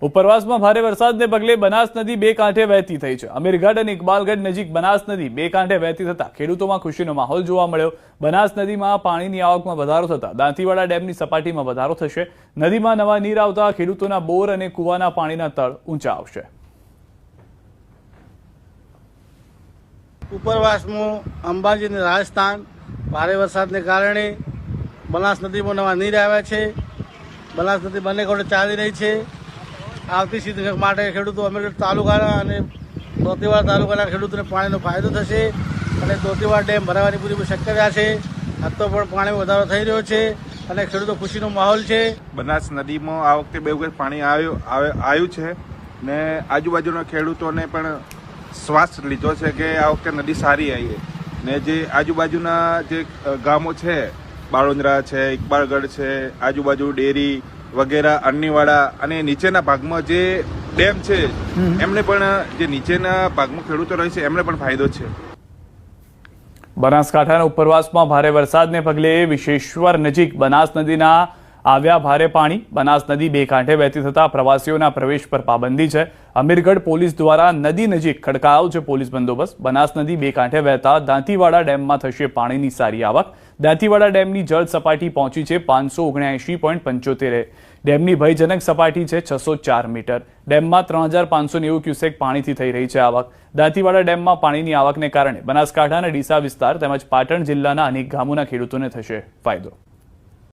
ઉપરવાસમાં ભારે વરસાદને પગલે બનાસ નદી બે કાંઠે વહેતી થઈ છે। અમીરગઢ અને ઇકબાલગઢ નજીક બનાસ નદી બે કાંઠે વહેતી થતા ખેડૂતોમાં ખુશીનો માહોલ જોવા મળ્યો। બનાસ નદીમાં પાણીની આવકમાં વધારો થતા દાંતીવાડા ડેમની સપાટીમાં વધારો થશે। નદીમાં નવા નીર આવતા ખેડૂતોના બોર અને કૂવાના પાણીના તળ ઊંચા આવશે। ઉપરવાસમાં અંબાજી અને રાજસ્થાન ભારે વરસાદને કારણે બનાસ નદીમાં નવા નીર આવ્યા છે। બનાસ નદી બંને કાંઠે ચાલી રહી છે। આવતી સિઝન માટે ખેડૂતો અમીરગઢ તાલુકાના અને દોતીવાડા તાલુકાના ખેડૂતોને પાણીનો ફાયદો થશે અને દોતીવાડા ડેમ ભરાવાની પૂરી શક્યતા છે। આજ તો પણ પાણીમાં વધારો થઈ રહ્યો છે અને ખેડૂતો ખુશીનો માહોલ છે। બનાસ નદીમાં આ વખતે બે વખત પાણી આવ્યું છે ને આજુબાજુના ખેડૂતોને પણ શ્વાસ લીધો છે કે આ વખતે નદી સારી આવી ને જે આજુબાજુના જે ગામો છે બાળોંદરા છે, ઇકબાલગઢ છે, આજુબાજુ ડેરી વગેરે અન્નીવાડા અને નીચેના ભાગમાં જે ડેમ છે એમને પણ જે નીચેના ભાગમાં ખેડૂતો રહે છે એમને પણ ફાયદો છે। બનાસકાંઠાના ઉપરવાસમાં ભારે વરસાદને પગલે વિશેશ્વર નજીક બનાસ નદીના આવ્યા ભારે પાણી। બનાસ નદી બે કાંઠે વહેતી થતા પ્રવાસીઓના પ્રવેશ પર પાબંદી છે। અમીરગઢ પોલીસ દ્વારા નદી નજીક ખડકાયો છે પોલીસ બંદોબસ્ત। બનાસ નદી બે કાંઠે વહેતા દાંતીવાડા ડેમમાં થશે પાણીની સારી આવક। દાંતીવાડા ડેમની જળ સપાટી પહોંચી છે 579.75। ડેમની ભયજનક સપાટી છે 604 મીટર। ડેમમાં 3590 ક્યુસેક પાણીથી થઈ રહી છે આવક। દાંતીવાડા ડેમમાં પાણીની આવકને કારણે બનાસકાંઠાના ડીસા વિસ્તાર તેમજ પાટણ જિલ્લાના અનેક ગામોના ખેડૂતોને થશે ફાયદો।